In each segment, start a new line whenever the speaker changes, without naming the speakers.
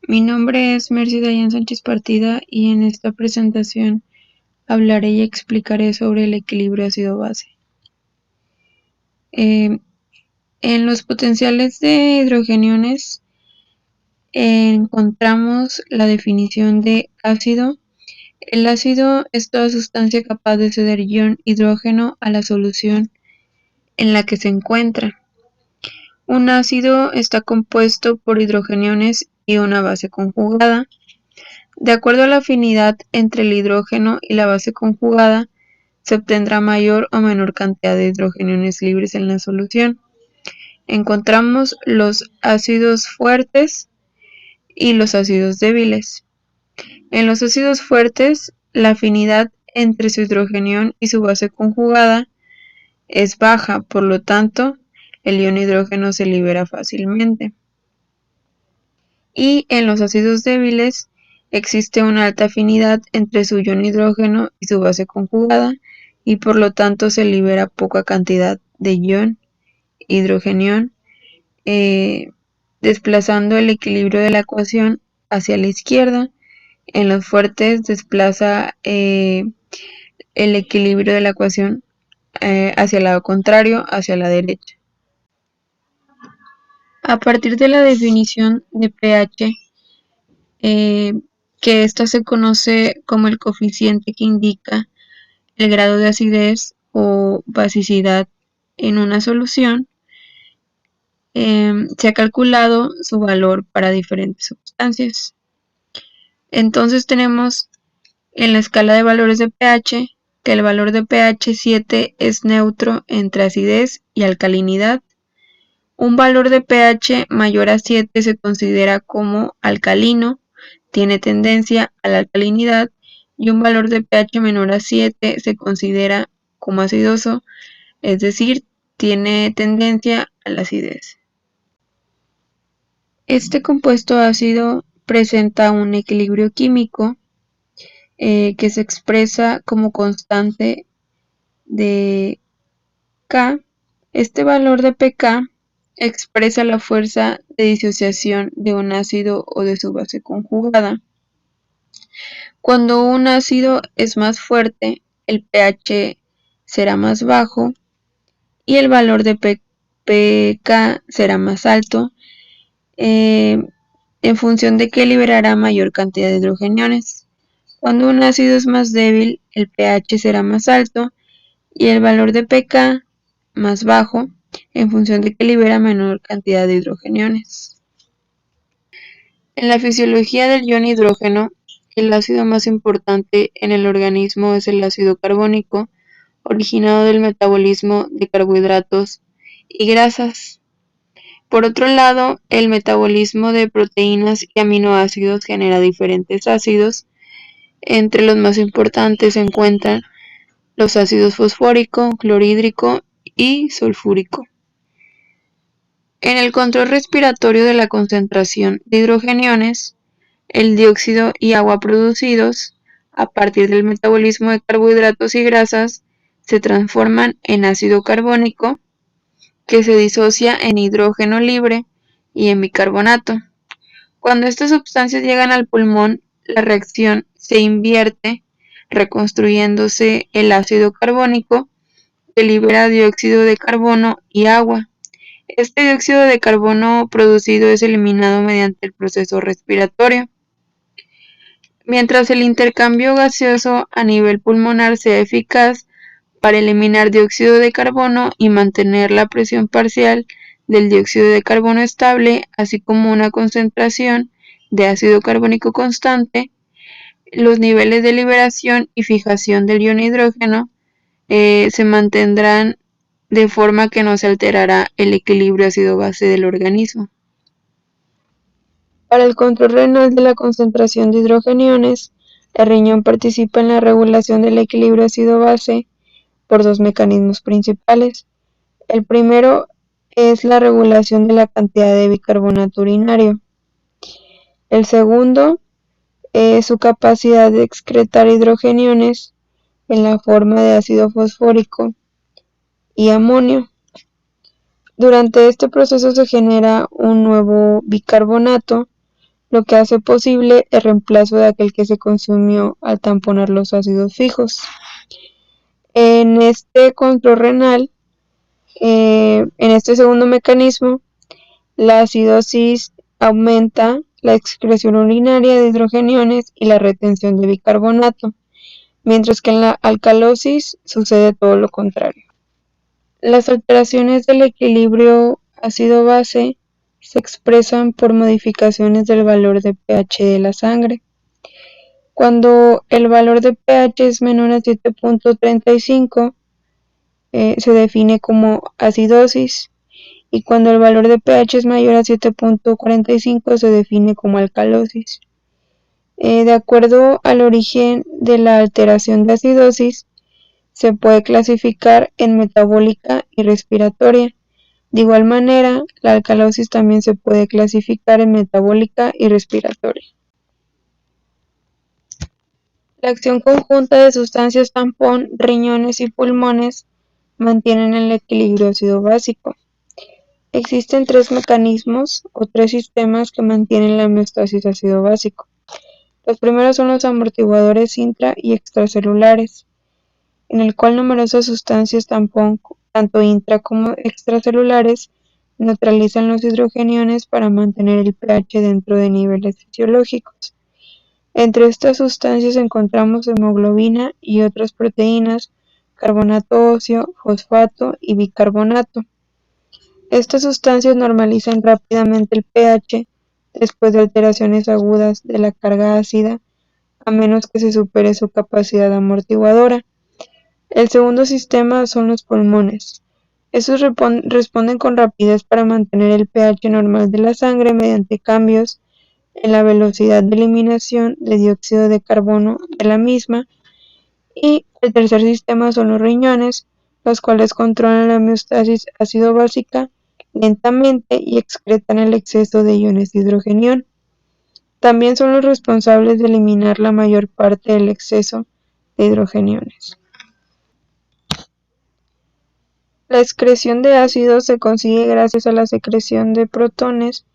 Mi nombre es Mercy Dayan Sánchez Partida y en esta presentación hablaré y explicaré sobre el equilibrio ácido-base. En los potenciales de hidrogeniones encontramos la definición de ácido. El ácido es toda sustancia capaz de ceder ion hidrógeno a la solución en la que se encuentra. Un ácido está compuesto por hidrogeniones y una base conjugada. De acuerdo a la afinidad entre el hidrógeno y la base conjugada, se obtendrá mayor o menor cantidad de hidrogeniones libres en la solución. Encontramos los ácidos fuertes y los ácidos débiles. En los ácidos fuertes, la afinidad entre su hidrogenión y su base conjugada es baja, por lo tanto, el ion hidrógeno se libera fácilmente. Y en los ácidos débiles existe una alta afinidad entre su ion hidrógeno y su base conjugada y por lo tanto se libera poca cantidad de ion hidrogenión, desplazando el equilibrio de la ecuación hacia la izquierda. En los fuertes desplaza el equilibrio de la ecuación hacia el lado contrario, hacia la derecha. A partir de la definición de pH, que ésta se conoce como el coeficiente que indica el grado de acidez o basicidad en una solución, se ha calculado su valor para diferentes sustancias. Entonces tenemos en la escala de valores de pH que el valor de pH 7 es neutro entre acidez y alcalinidad. Un valor de pH mayor a 7 se considera como alcalino, tiene tendencia a la alcalinidad, y un valor de pH menor a 7 se considera como acidoso, es decir, tiene tendencia a la acidez. Este compuesto ácido presenta un equilibrio químico que se expresa como constante de K. Este valor de pK expresa la fuerza de disociación de un ácido o de su base conjugada. Cuando un ácido es más fuerte, el pH será más bajo y el valor de pK será más alto, en función de que liberará mayor cantidad de hidrogeniones. Cuando un ácido es más débil, el pH será más alto y el valor de pK más bajo, en función de que libera menor cantidad de hidrogeniones. En la fisiología del ion hidrógeno, el ácido más importante en el organismo es el ácido carbónico, originado del metabolismo de carbohidratos y grasas. Por otro lado, el metabolismo de proteínas y aminoácidos genera diferentes ácidos. Entre los más importantes se encuentran los ácidos fosfórico, clorhídrico y sulfúrico. En el control respiratorio de la concentración de hidrogeniones, el dióxido y agua producidos a partir del metabolismo de carbohidratos y grasas se transforman en ácido carbónico, que se disocia en hidrógeno libre y en bicarbonato. Cuando estas sustancias llegan al pulmón, la reacción se invierte, reconstruyéndose el ácido carbónico, que libera dióxido de carbono y agua. Este dióxido de carbono producido es eliminado mediante el proceso respiratorio. Mientras el intercambio gaseoso a nivel pulmonar sea eficaz para eliminar dióxido de carbono y mantener la presión parcial del dióxido de carbono estable, así como una concentración de ácido carbónico constante, los niveles de liberación y fijación del ion hidrógeno se mantendrán de forma que no se alterará el equilibrio ácido-base del organismo. Para el control renal de la concentración de hidrogeniones, el riñón participa en la regulación del equilibrio ácido-base por dos mecanismos principales. El primero es la regulación de la cantidad de bicarbonato urinario. El segundo es su capacidad de excretar hidrogeniones en la forma de ácido fosfórico y amonio. Durante este proceso se genera un nuevo bicarbonato, lo que hace posible el reemplazo de aquel que se consumió al tamponar los ácidos fijos. En este control renal, en este segundo mecanismo, la acidosis aumenta la excreción urinaria de hidrogeniones y la retención de bicarbonato, mientras que en la alcalosis sucede todo lo contrario. Las alteraciones del equilibrio ácido-base se expresan por modificaciones del valor de pH de la sangre. Cuando el valor de pH es menor a 7.35, se define como acidosis, y cuando el valor de pH es mayor a 7.45 se define como alcalosis. De acuerdo al origen de la alteración de acidosis, se puede clasificar en metabólica y respiratoria. De igual manera, la alcalosis también se puede clasificar en metabólica y respiratoria. La acción conjunta de sustancias tampón, riñones y pulmones mantienen el equilibrio ácido-básico. Existen tres mecanismos o tres sistemas que mantienen la homeostasis ácido-básico. Los primeros son los amortiguadores intra- y extracelulares, en el cual numerosas sustancias tampón, tanto intra como extracelulares, neutralizan los hidrogeniones para mantener el pH dentro de niveles fisiológicos. Entre estas sustancias encontramos hemoglobina y otras proteínas, carbonato óseo, fosfato y bicarbonato. Estas sustancias normalizan rápidamente el pH después de alteraciones agudas de la carga ácida, a menos que se supere su capacidad amortiguadora. El segundo sistema son los pulmones. Estos responden con rapidez para mantener el pH normal de la sangre mediante cambios en la velocidad de eliminación de dióxido de carbono de la misma. Y el tercer sistema son los riñones, los cuales controlan la homeostasis ácido-básica lentamente y excretan el exceso de iones de hidrogenión. También son los responsables de eliminar la mayor parte del exceso de hidrogeniones. La excreción de ácidos se consigue gracias a la secreción de protones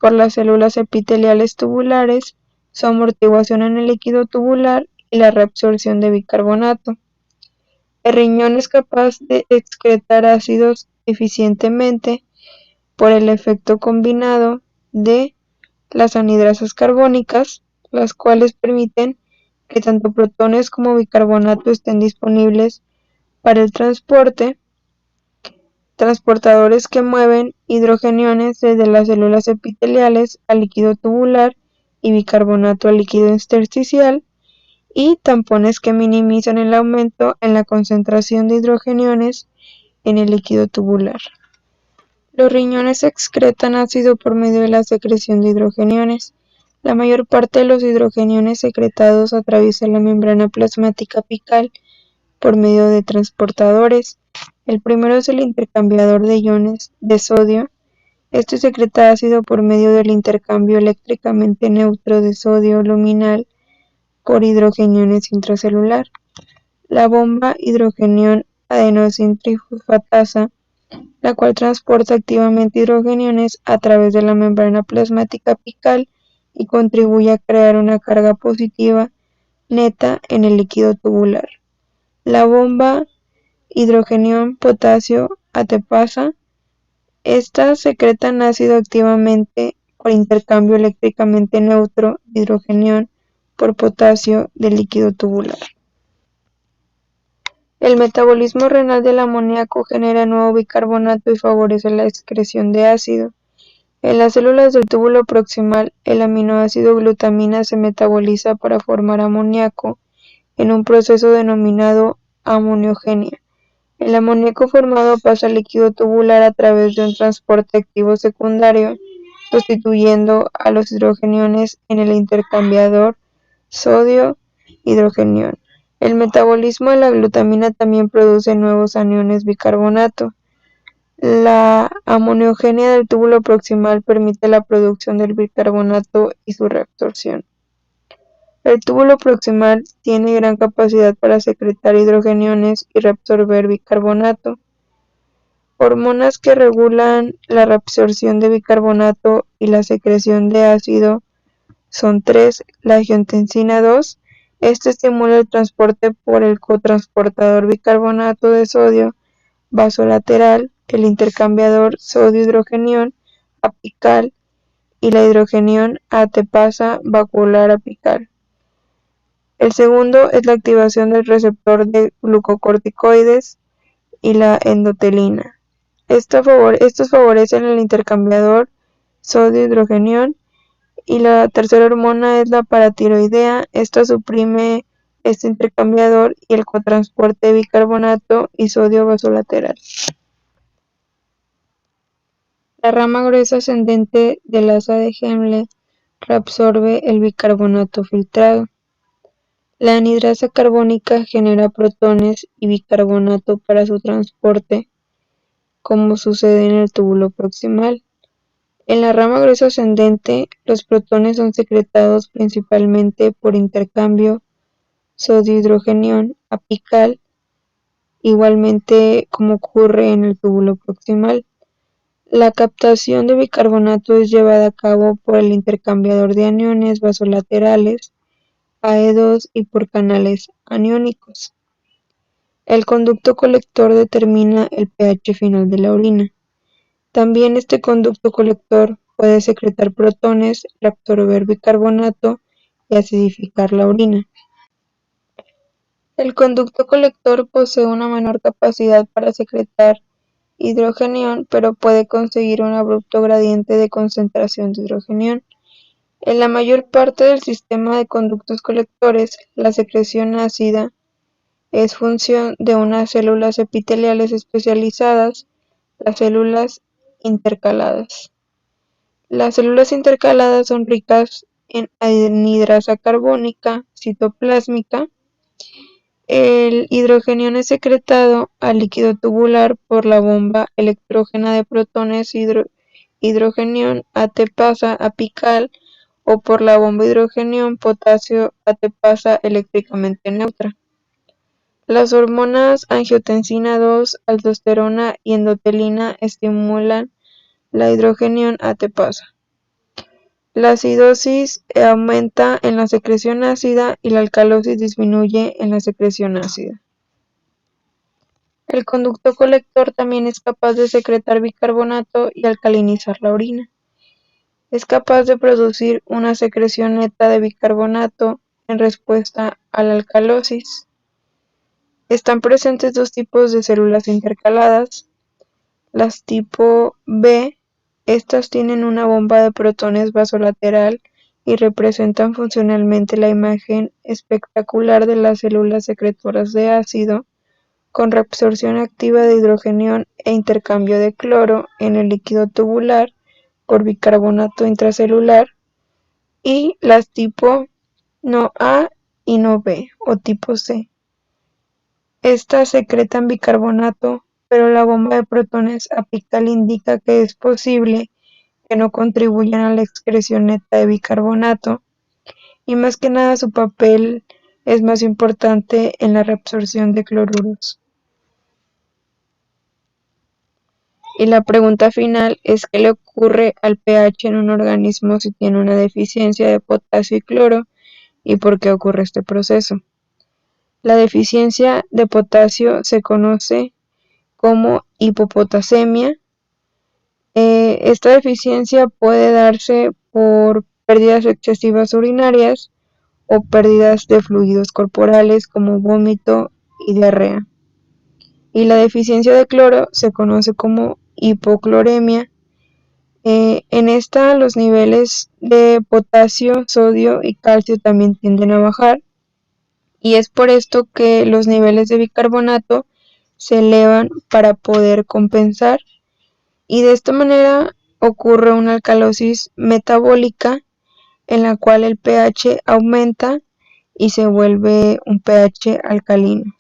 por las células epiteliales tubulares, su amortiguación en el líquido tubular y la reabsorción de bicarbonato. El riñón es capaz de excretar ácidos eficientemente por el efecto combinado de las anhidrasas carbónicas, las cuales permiten que tanto protones como bicarbonato estén disponibles para el transporte, transportadores que mueven hidrogeniones desde las células epiteliales al líquido tubular y bicarbonato al líquido intersticial, y tampones que minimizan el aumento en la concentración de hidrogeniones en el líquido tubular. Los riñones excretan ácido por medio de la secreción de hidrogeniones. La mayor parte de los hidrogeniones secretados atraviesa la membrana plasmática apical por medio de transportadores. El primero es el intercambiador de iones de sodio. Este secreta ácido por medio del intercambio eléctricamente neutro de sodio luminal por hidrogeniones intracelular. La bomba hidrogenión adenosintrifosfatasa, la cual transporta activamente hidrogeniones a través de la membrana plasmática apical y contribuye a crear una carga positiva neta en el líquido tubular. La bomba hidrogenión potasio ATPasa, estas secretan ácido activamente por intercambio eléctricamente neutro de hidrogenión por potasio del líquido tubular. El metabolismo renal del amoníaco genera nuevo bicarbonato y favorece la excreción de ácido. En las células del túbulo proximal, el aminoácido glutamina se metaboliza para formar amoníaco en un proceso denominado amoniogenia. El amoníaco formado pasa al líquido tubular a través de un transporte activo secundario, sustituyendo a los hidrogeniones en el intercambiador sodio-hidrogenión. El metabolismo de la glutamina también produce nuevos aniones bicarbonato. La amoniogenia del túbulo proximal permite la producción del bicarbonato y su reabsorción. El túbulo proximal tiene gran capacidad para secretar hidrogeniones y reabsorber bicarbonato. Hormonas que regulan la reabsorción de bicarbonato y la secreción de ácido son 3. La angiotensina 2. Este estimula el transporte por el cotransportador bicarbonato de sodio vasolateral, el intercambiador sodio-hidrogenión apical y la hidrogenión ATPasa vacuolar apical. El segundo es la activación del receptor de glucocorticoides y la endotelina. Estos favorecen el intercambiador sodio-hidrogenión. Y la tercera hormona es la paratiroidea. Esta suprime este intercambiador y el cotransporte de bicarbonato y sodio vasolateral. La rama gruesa ascendente del asa de Henle reabsorbe el bicarbonato filtrado. La anhidrasa carbónica genera protones y bicarbonato para su transporte, como sucede en el túbulo proximal. En la rama gruesa ascendente, los protones son secretados principalmente por intercambio sodio-hidrogenión apical, igualmente como ocurre en el túbulo proximal. La captación de bicarbonato es llevada a cabo por el intercambiador de aniones vasolaterales, AE2, y por canales aniónicos. El conducto colector determina el pH final de la orina. También este conducto colector puede secretar protones, reabsorber bicarbonato y acidificar la orina. El conducto colector posee una menor capacidad para secretar hidrogenión, pero puede conseguir un abrupto gradiente de concentración de hidrogenión. En la mayor parte del sistema de conductos colectores, la secreción ácida es función de unas células epiteliales especializadas, las células intercaladas. Las células intercaladas son ricas en anhidrasa carbónica citoplásmica. El hidrogenión es secretado al líquido tubular por la bomba electrógena de protones hidrogenión ATPasa apical o por la bomba hidrogenión potasio ATPasa eléctricamente neutra. Las hormonas angiotensina 2, aldosterona y endotelina estimulan la hidrogenión ATPasa. La acidosis aumenta en la secreción ácida y la alcalosis disminuye en la secreción ácida. El conducto colector también es capaz de secretar bicarbonato y alcalinizar la orina. Es capaz de producir una secreción neta de bicarbonato en respuesta a la alcalosis. Están presentes dos tipos de células intercaladas. Las tipo B, estas tienen una bomba de protones vasolateral y representan funcionalmente la imagen espectacular de las células secretoras de ácido, con reabsorción activa de hidrogenión e intercambio de cloro en el líquido tubular por bicarbonato intracelular, y las tipo no A y no B, o tipo C. Estas secretan bicarbonato, pero la bomba de protones apical indica que es posible que no contribuyan a la excreción neta de bicarbonato, y más que nada su papel es más importante en la reabsorción de cloruros. Y la pregunta final es: ¿qué le ocurre al pH en un organismo si tiene una deficiencia de potasio y cloro, y por qué ocurre este proceso? La deficiencia de potasio se conoce como hipopotasemia. Esta deficiencia puede darse por pérdidas excesivas urinarias o pérdidas de fluidos corporales como vómito y diarrea. Y la deficiencia de cloro se conoce como hipocloremia. En esta los niveles de potasio, sodio y calcio también tienden a bajar, y es por esto que los niveles de bicarbonato se elevan para poder compensar, y de esta manera ocurre una alcalosis metabólica en la cual el pH aumenta y se vuelve un pH alcalino.